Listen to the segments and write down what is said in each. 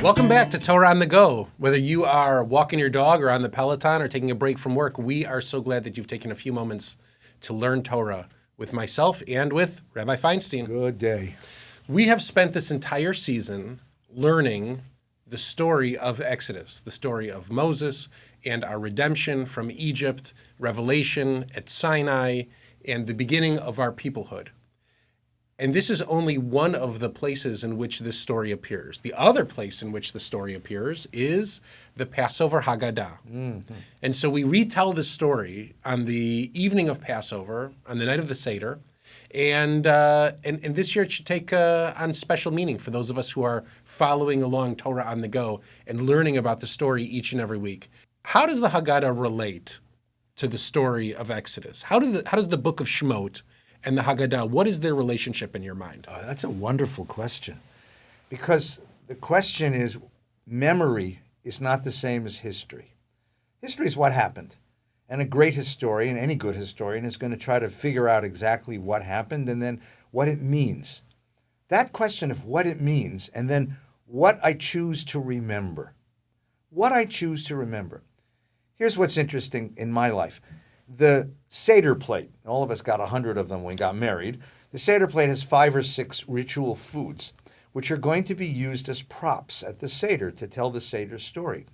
Welcome back to Torah on the Go. Whether you are walking your dog or on the Peloton or taking a break from work, we are so glad that you've taken a few moments to learn Torah with myself and with Rabbi Feinstein. Good day. We have spent this entire season learning the story of Exodus, the story of Moses and our redemption from Egypt, Revelation at Sinai, and the beginning of our peoplehood. And this is only one of the places in which this story appears. The other place in which the story appears is the Passover Haggadah. Mm-hmm. And so we retell this story on the evening of Passover, on the night of the Seder. And this year it should take on special meaning for those of us who are following along Torah on the Go and learning about the story each and every week. How does the Haggadah relate to the story of Exodus? How does the book of Shemot and the Haggadah, what is their relationship in your mind? Oh, that's a wonderful question. Because the question is, memory is not the same as history. History is what happened. And a great historian, any good historian, is going to try to figure out exactly what happened and then what it means. That question of what it means and then what I choose to remember. What I choose to remember. Here's what's interesting in my life. The Seder plate, all of us got 100 of them when we got married. The Seder plate has 5 or 6 ritual foods, which are going to be used as props at the Seder to tell the Seder story.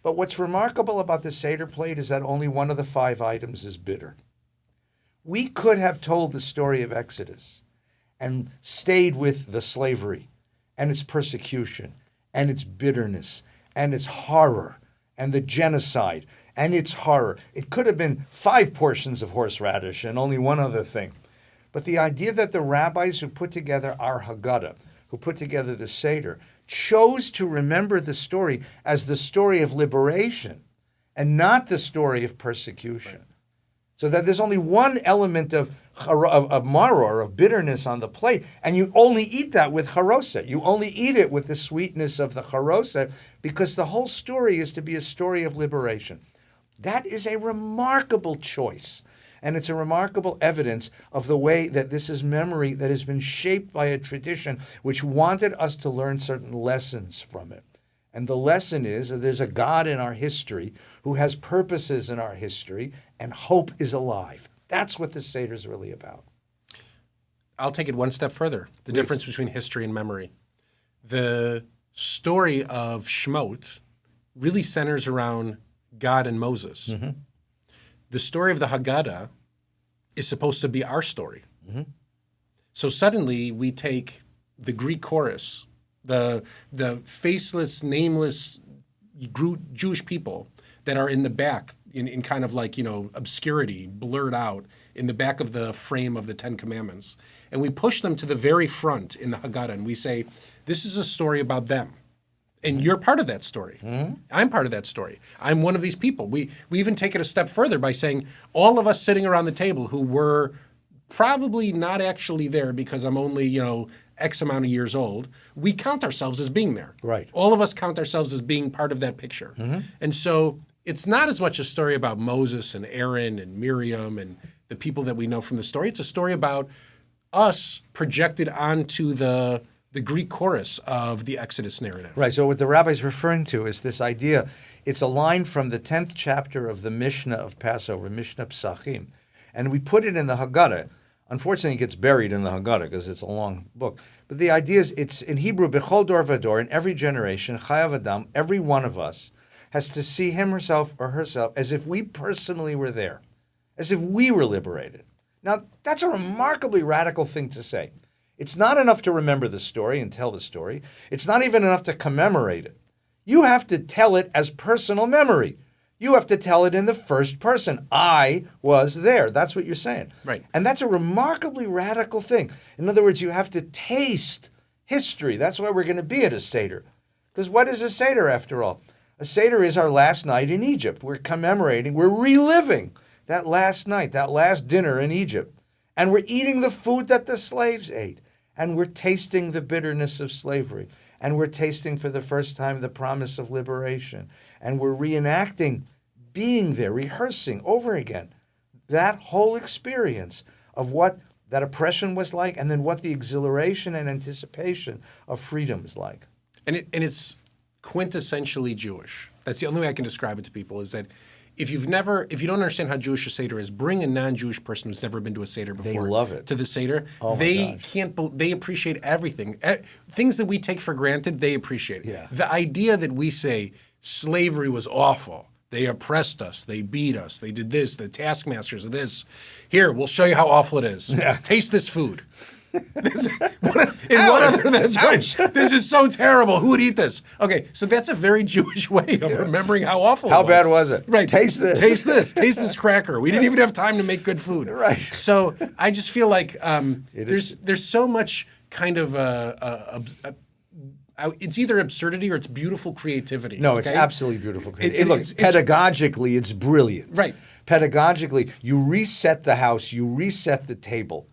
But what's remarkable about the Seder plate is that only one of the 5 items is bitter. We could have told the story of Exodus and stayed with the slavery and its persecution and its bitterness and its horror and the genocide and its horror. It could have been 5 portions of horseradish and only one other thing. But the idea that the rabbis who put together our Haggadah, who put together the Seder, chose to remember the story as the story of liberation and not the story of persecution. Right. So that there's only one element of maror, of bitterness on the plate, and you only eat that with charoset. You only eat it with the sweetness of the charoset because the whole story is to be a story of liberation. That is a remarkable choice. And it's a remarkable evidence of the way that this is memory that has been shaped by a tradition which wanted us to learn certain lessons from it. And the lesson is that there's a God in our history who has purposes in our history, and hope is alive. That's what the Seder is really about. I'll take it one step further, the difference between history and memory. The story of Shemot really centers around God and Moses. Mm-hmm. The story of the Haggadah is supposed to be our story. Mm-hmm. So suddenly we take the Greek chorus, the faceless, nameless Jewish people that are in the back, in kind of like, obscurity, blurred out in the back of the frame of the Ten Commandments. And we push them to the very front in the Haggadah, and we say, this is a story about them. And you're part of that story. Mm-hmm. I'm part of that story. I'm one of these people. We even take it a step further by saying all of us sitting around the table who were probably not actually there because I'm only, X amount of years old, we count ourselves as being there. Right. All of us count ourselves as being part of that picture. Mm-hmm. And so it's not as much a story about Moses and Aaron and Miriam and the people that we know from the story. It's a story about us projected onto the Greek chorus of the Exodus narrative. Right, so what the rabbi's referring to is this idea. It's a line from the 10th chapter of the Mishnah of Passover, Mishnah Pesachim, and we put it in the Haggadah. Unfortunately, it gets buried in the Haggadah because it's a long book. But the idea is, it's in Hebrew, Bechol Dor Vador, in every generation, Chayav Adam, every one of us has to see him, herself, or herself as if we personally were there, as if we were liberated. Now, that's a remarkably radical thing to say. It's not enough to remember the story and tell the story. It's not even enough to commemorate it. You have to tell it as personal memory. You have to tell it in the first person. I was there. That's what you're saying. Right. And that's a remarkably radical thing. In other words, you have to taste history. That's why we're going to be at a Seder. Because what is a Seder, after all? A Seder is our last night in Egypt. We're commemorating, we're reliving that last night, that last dinner in Egypt. And we're eating the food that the slaves ate. And we're tasting the bitterness of slavery. And we're tasting for the first time the promise of liberation. And we're reenacting being there, rehearsing over again that whole experience of what that oppression was like, and then what the exhilaration and anticipation of freedom is like. And it's quintessentially Jewish. That's the only way I can describe it to people, is that if you don't understand how Jewish a Seder is, bring a non-Jewish person who's never been to a Seder before. They love it. To the Seder. Oh my they gosh. they appreciate everything. Things that we take for granted, they appreciate. Yeah. The idea that we say slavery was awful. They oppressed us. They beat us. They did this. The taskmasters of this. Here, we'll show you how awful it is. Yeah. Taste this food. What other? That's right. This is so terrible. Who would eat this? Okay, so that's a very Jewish way of remembering how awful it was. How bad was it? Right. Taste this. Taste this. Taste this cracker. We didn't even have time to make good food. Right. So I just feel like there's so much kind of it's either absurdity or it's beautiful creativity. No, it's okay? absolutely beautiful. Look, pedagogically, it's brilliant. Right. Pedagogically, you reset the house, you reset the table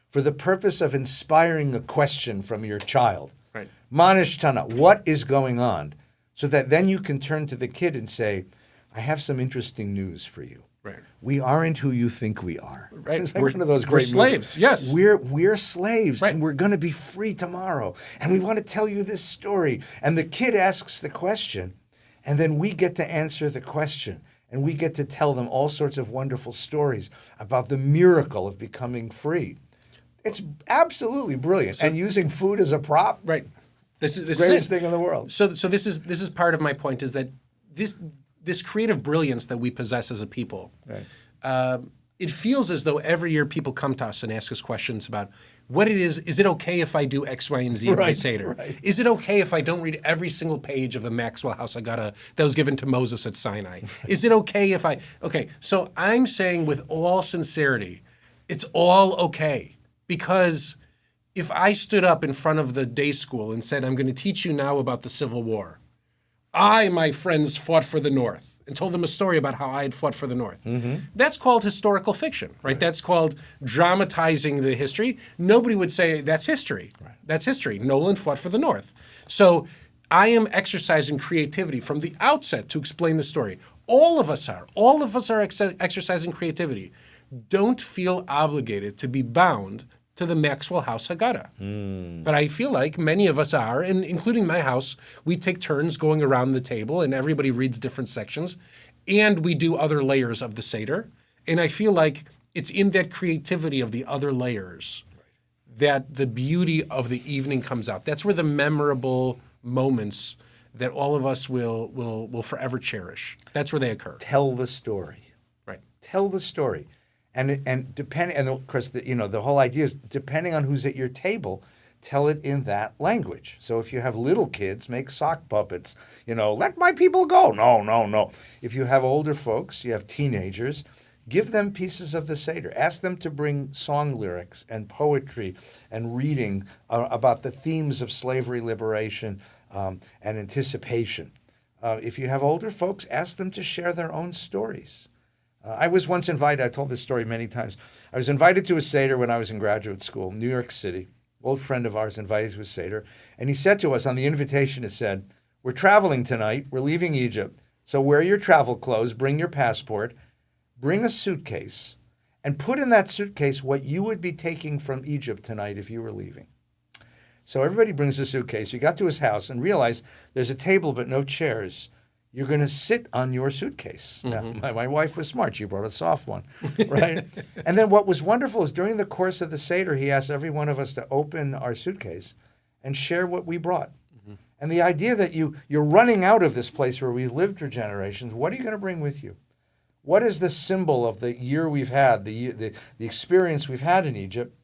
for the purpose of inspiring a question from your child. Right. Manish Tana, what is going on? So that then you can turn to the kid and say, I have some interesting news for you. Right. We aren't who you think we are. Right. It's like one of those we're great slaves. movies. Yes. We're slaves, Right. and we're going to be free tomorrow. And we want to tell you this story. And the kid asks the question, and then we get to answer the question. And we get to tell them all sorts of wonderful stories about the miracle of becoming free. It's absolutely brilliant. And using food as a prop, Right. This is the greatest thing in the world. So this is part of my point, is that this creative brilliance that we possess as a people, Right. it feels as though every year people come to us and ask us questions about what it is. Is it okay if I do X, Y, and Z in my Right, Seder? right. Is it okay if I don't read every single page of the Maxwell House Haggadah that was given to Moses at Sinai? Is it okay if I... Okay, so I'm saying with all sincerity, it's all okay. Because if I stood up in front of the day school and said, I'm going to teach you now about the Civil War, I, my friends, fought for the North, and told them a story about how I had fought for the North. Mm-hmm. That's called historical fiction, right? That's called dramatizing the history. Nobody would say that's history. Right. That's history. Nolan fought for the North. So I am exercising creativity from the outset to explain the story. All of us are. All of us are exercising creativity. Don't feel obligated to be bound to the Maxwell House Haggadah. But I feel like many of us are, and including my house, we take turns going around the table and everybody reads different sections, and we do other layers of the Seder. And I feel like it's in that creativity of the other layers that the beauty of the evening comes out. That's where the memorable moments that all of us will forever cherish. That's where they occur. Tell the story. Right. Tell the story. And depending, and of course, the whole idea is depending on who's at your table, tell it in that language. So if you have little kids, make sock puppets. Let my people go. No. If you have older folks, you have teenagers, give them pieces of the Seder. Ask them to bring song lyrics and poetry and reading about the themes of slavery, liberation, and anticipation. If you have older folks, ask them to share their own stories. I was once invited, I told this story many times. I was invited to a Seder when I was in graduate school, New York City. Old friend of ours invited to a Seder. And he said to us on the invitation, it said, we're traveling tonight, we're leaving Egypt, so wear your travel clothes, bring your passport, bring a suitcase, and put in that suitcase what you would be taking from Egypt tonight if you were leaving. So everybody brings a suitcase. We got to his house and realized there's a table but no chairs. You're going to sit on your suitcase. Mm-hmm. Now, my wife was smart. She brought a soft one, right? And then what was wonderful is during the course of the Seder, he asked every one of us to open our suitcase and share what we brought. Mm-hmm. And the idea that you're running out of this place where we've lived for generations, what are you going to bring with you? What is the symbol of the year we've had, the experience we've had in Egypt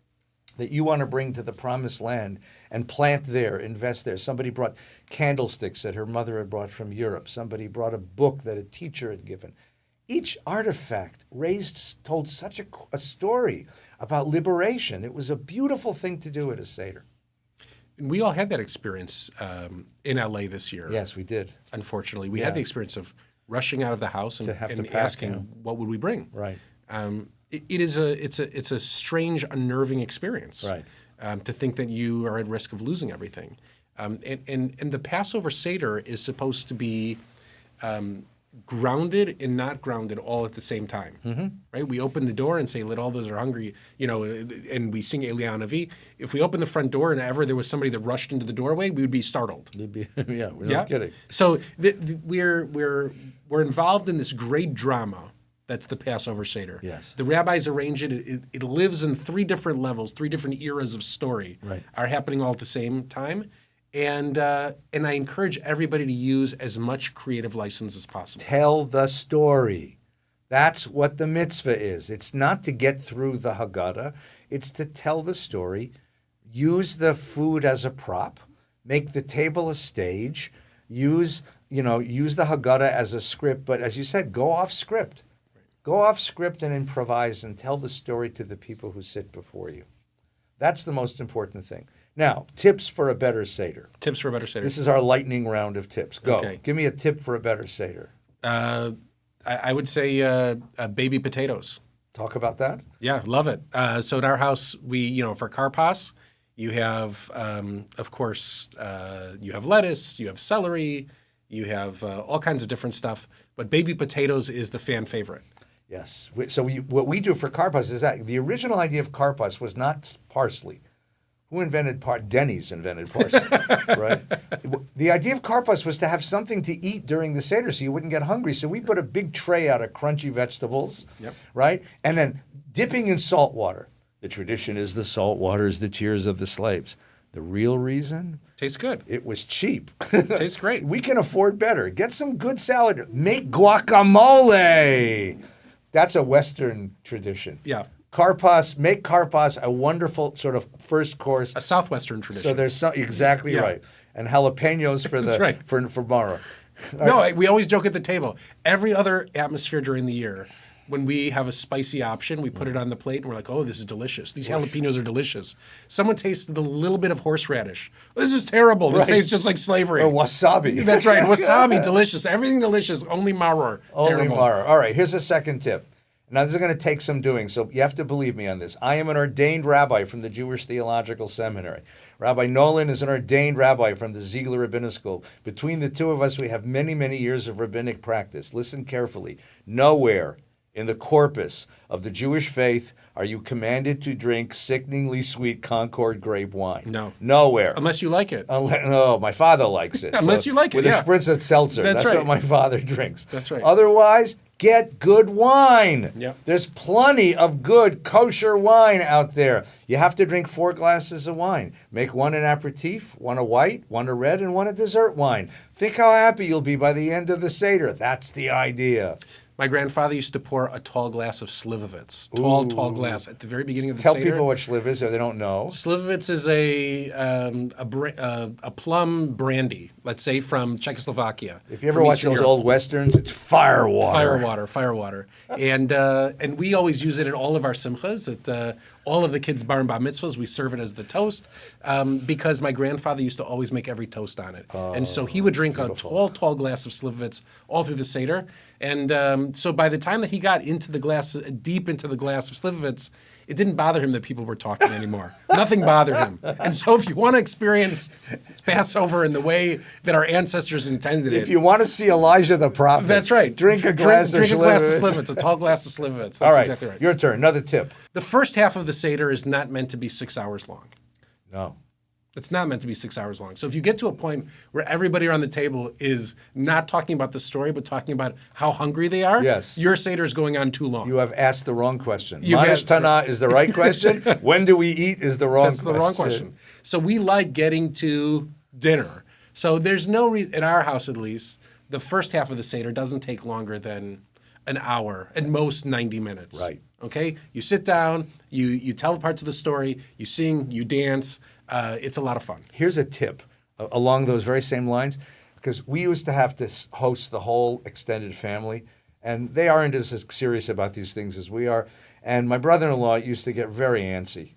that you want to bring to the promised land and plant there, invest there? Somebody brought candlesticks that her mother had brought from Europe. Somebody brought a book that a teacher had given. Each artifact told such a story about liberation. It was a beautiful thing to do at a Seder. And we all had that experience in LA this year. Yes, we did. Unfortunately, we had the experience of rushing out of the house and asking, what would we bring? Right. It's a strange, unnerving experience. Right. To think that you are at risk of losing everything. And the Passover Seder is supposed to be grounded and not grounded all at the same time, right? We open the door and say, "Let all those who are hungry," and we sing Eliyahu Navi. If we open the front door and ever there was somebody that rushed into the doorway, we would be startled. Yeah, we're not kidding. So we're involved in this great drama. That's the Passover Seder. Yes. The rabbis arrange it. It lives in three different levels, three different eras of story are happening all at the same time. And I encourage everybody to use as much creative license as possible. Tell the story. That's what the mitzvah is. It's not to get through the Haggadah. It's to tell the story. Use the food as a prop. Make the table a stage. Use the Haggadah as a script. But as you said, go off script. Go off script and improvise and tell the story to the people who sit before you. That's the most important thing. Now, tips for a better Seder. Tips for a better Seder. This is our lightning round of tips. Go. Okay. Give me a tip for a better Seder. I would say baby potatoes. Talk about that. Yeah, love it. So at our house, we, for karpas, you have, of course, you have lettuce, you have celery, you have all kinds of different stuff. But baby potatoes is the fan favorite. Yes. What we do for karpas is that the original idea of karpas was not parsley. Who invented Denny's invented parsley, right? The idea of karpas was to have something to eat during the Seder so you wouldn't get hungry. So we put a big tray out of crunchy vegetables, right? And then dipping in salt water. The tradition is the salt water is the tears of the slaves. The real reason? Tastes good. It was cheap. Tastes great. We can afford better. Get some good salad. Make guacamole. That's a Western tradition. Yeah. Make karpas a wonderful sort of first course. A Southwestern tradition. So there's exactly right. And jalapenos for for tomorrow. No, we always joke at the table. Every other atmosphere during the year, when we have a spicy option, we put it on the plate and we're like, "Oh, this is delicious. These jalapenos are delicious." Someone tasted a little bit of horseradish. This is terrible. This tastes just like slavery. Or wasabi. That's right. Wasabi, delicious. Everything delicious. Only maror. Terrible. Maror. All right. Here's a second tip. Now, this is going to take some doing, so you have to believe me on this. I am an ordained rabbi from the Jewish Theological Seminary. Rabbi Nolan is an ordained rabbi from the Ziegler Rabbinic School. Between the two of us, we have many, many years of rabbinic practice. Listen carefully. Nowhere in the corpus of the Jewish faith are you commanded to drink sickeningly sweet Concord grape wine. No. Nowhere. Unless you like it. No, my father likes it. Unless you like it, with a spritz of seltzer. That's right. what my father drinks. That's right. Otherwise, get good wine. Yep. There's plenty of good kosher wine out there. You have to drink 4 glasses of wine. Make one an aperitif, one a white, one a red, and one a dessert wine. Think how happy you'll be by the end of the Seder. That's the idea. My grandfather used to pour a tall glass of Slivovitz. Tall glass at the very beginning of the Tell Seder. people what Shliv is if they don't know. Slivovitz is a plum brandy, let's say from Czechoslovakia. If you ever watch those old westerns, it's firewater. Firewater. And we always use it at all of our simchas. At all of the kids' bar and bat mitzvahs, we serve it as the toast because my grandfather used to always make every toast on it. And so he would drink a tall glass of Slivovitz all through the Seder. And so by the time that he got into the glass, deep into the glass of Slivovitz, it didn't bother him that people were talking anymore. Nothing bothered him. And so if you want to experience Passover in the way that our ancestors intended it. If you want to see Elijah the prophet. That's right. Drink a glass of Slivovitz, a tall glass of Slivovitz. That's all right. Exactly right. Your turn. Another tip. The first half of the Seder is not meant to be 6 hours long. No. It's not meant to be 6 hours long. So if you get to a point where everybody around the table is not talking about the story, but talking about how hungry they are, your Seder is going on too long. You have asked the wrong question. Manish Tana is the right question. When do we eat is the wrong question. That's the wrong question. So we like getting to dinner. So there's no reason, in our house at least, the first half of the Seder doesn't take longer than an hour, at most 90 minutes. Right. Okay? You sit down, you tell parts of the story, you sing, you dance. It's a lot of fun. Here's a tip along those very same lines, because we used to have to host the whole extended family, and they aren't as serious about these things as we are. And my brother-in-law used to get very antsy.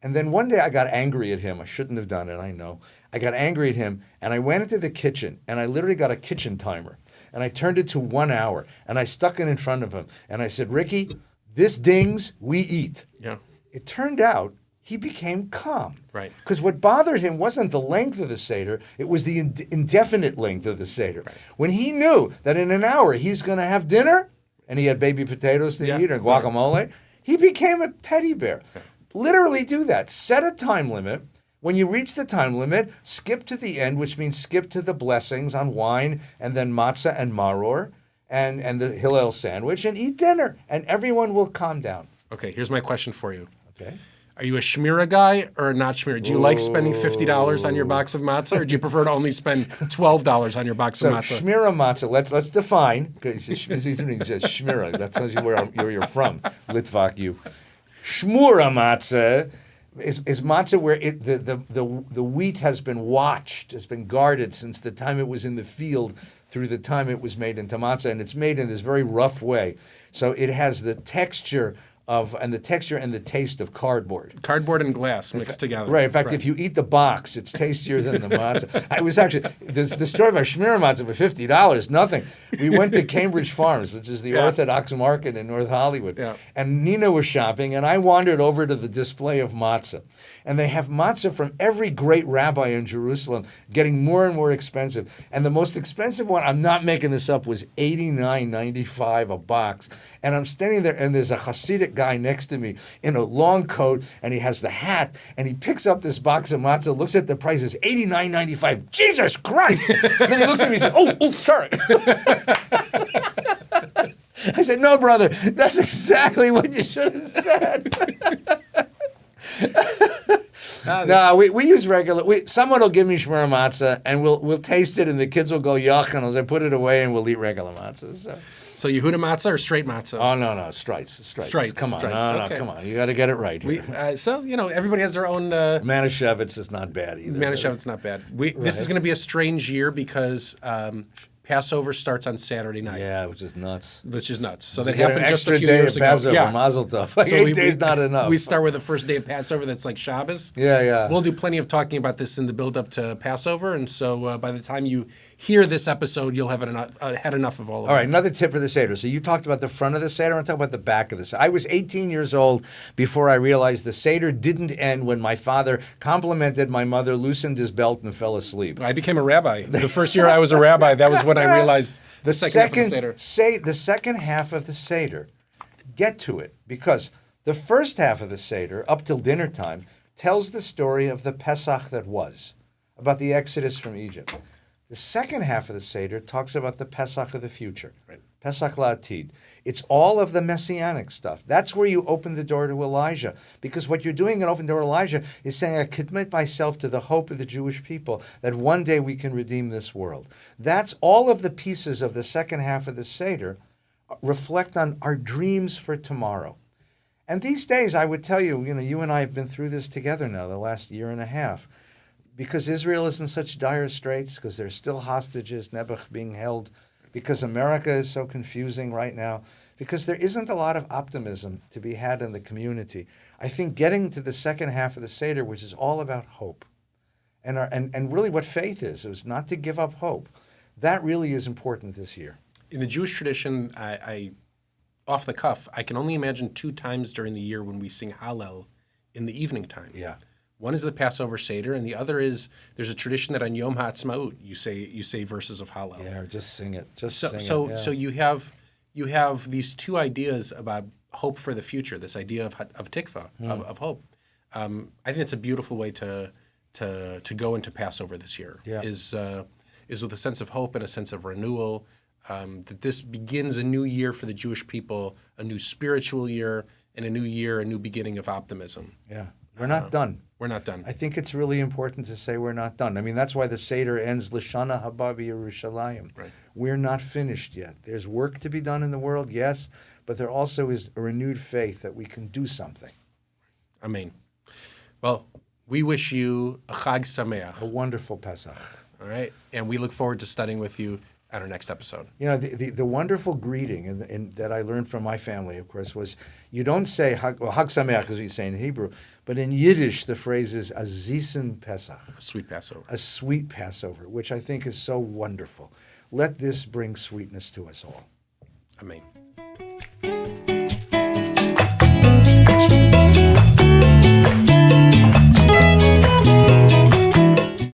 And then one day I got angry at him. I shouldn't have done it, I know. I got angry at him, and I went into the kitchen, and I literally got a kitchen timer. And I turned it to 1 hour, and I stuck it in front of him. And I said, Ricky, this dings, we eat. Yeah. It turned out he became calm. Right. Because what bothered him wasn't the length of the Seder, it was the indefinite length of the Seder. Right. When he knew that in an hour he's going to have dinner, and he had baby potatoes to eat and guacamole, he became a teddy bear. Yeah. Literally do that. Set a time limit. When you reach the time limit, skip to the end, which means skip to the blessings on wine and then matzah and maror and the Hillel sandwich and eat dinner, and everyone will calm down. Okay, here's my question for you. Okay. Are you a shmira guy or not shmira? Do you like spending $50 on your box of matzah, or do you prefer to only spend $12 on your box of matzah? So shmira matzah, let's define, because he says shmira, that tells you where you're from, Litvak you. Shmura matzah is matzah where the wheat has been watched, has been guarded since the time it was in the field through the time it was made into matzah, and it's made in this very rough way. So it has the texture and the taste of cardboard. Cardboard and glass mixed together. Right. In fact, if you eat the box, it's tastier than the matzah. I was actually, the story of our shmira matzah for $50, nothing. We went to Cambridge Farms, which is the Orthodox market in North Hollywood. Yeah. And Nina was shopping, and I wandered over to the display of matzah. And they have matzah from every great rabbi in Jerusalem, getting more and more expensive. And the most expensive one, I'm not making this up, was $89.95 a box. And I'm standing there, and there's a Hasidic guy next to me in a long coat, and he has the hat, and he picks up this box of matzah, looks at the price, it's $89.95. Jesus Christ! And then he looks at me and says, oh, sorry. I said, no, brother, that's exactly what you should have said. No, we use regular. Someone will give me shmura matzah, and we'll taste it, and the kids will go yuck, and I'll say put it away, and we'll eat regular matzah. So Yehuda matzah or straight matzah? Oh no, stripes. Come on, no, come on. You got to get it right here. So everybody has their own. Manischewitz is not bad either. Manischewitz not bad. This is going to be a strange year because Passover starts on Saturday night. Yeah, which is nuts. So that happened just a few years ago. Passover, yeah, Mazel Tov. Like so 8 days not enough. We start with the first day of Passover. That's like Shabbos. Yeah. We'll do plenty of talking about this in the build-up to Passover, and so by the time you hear this episode, you'll have had enough of all of it. All right, another tip for the Seder. So you talked about the front of the Seder. I'm talking about the back of the Seder. I was 18 years old before I realized the Seder didn't end when my father complimented my mother, loosened his belt, and fell asleep. I became a rabbi. The first year I was a rabbi, that was when I realized the second half of the Seder. The second half of the Seder, get to it, because the first half of the Seder, up till dinner time, tells the story of the Pesach that was, about the Exodus from Egypt. The second half of the Seder talks about the Pesach of the future, right. Pesach La'atid. It's all of the Messianic stuff. That's where you open the door to Elijah, because what you're doing in Open Door Elijah is saying, I commit myself to the hope of the Jewish people that one day we can redeem this world. That's all of the pieces of the second half of the Seder reflect on our dreams for tomorrow. And these days, I would tell you, you and I have been through this together now the last year and a half. Because Israel is in such dire straits, because there's still hostages, Nebuch being held, because America is so confusing right now, because there isn't a lot of optimism to be had in the community. I think getting to the second half of the Seder, which is all about hope, and really what faith is not to give up hope. That really is important this year. In the Jewish tradition, I off the cuff, I can only imagine 2 times during the year when we sing Hallel in the evening time. Yeah. One is the Passover Seder, and the other is there's a tradition that on Yom HaAtzmaut you say verses of Hallel. Yeah, or just sing it. So you have these 2 ideas about hope for the future. This idea of tikva, of hope. I think it's a beautiful way to go into Passover this year. Yeah. Is with a sense of hope and a sense of renewal. That this begins a new year for the Jewish people, a new spiritual year, and a new beginning of optimism. Yeah. We're not done. We're not done. I think it's really important to say we're not done. I mean, that's why the Seder ends L'Shana Haba B'Yerushalayim. Right. We're not finished yet. There's work to be done in the world, yes, but there also is a renewed faith that we can do something. Amen. Well, we wish you a Chag Sameach. A wonderful Pesach. All right? And we look forward to studying with you on our next episode. The wonderful greeting that I learned from my family, of course, was you don't say Chag Sameach as we say in Hebrew, but in Yiddish the phrase is Azisen Pesach. A sweet Passover. A sweet Passover, which I think is so wonderful. Let this bring sweetness to us all. Amen.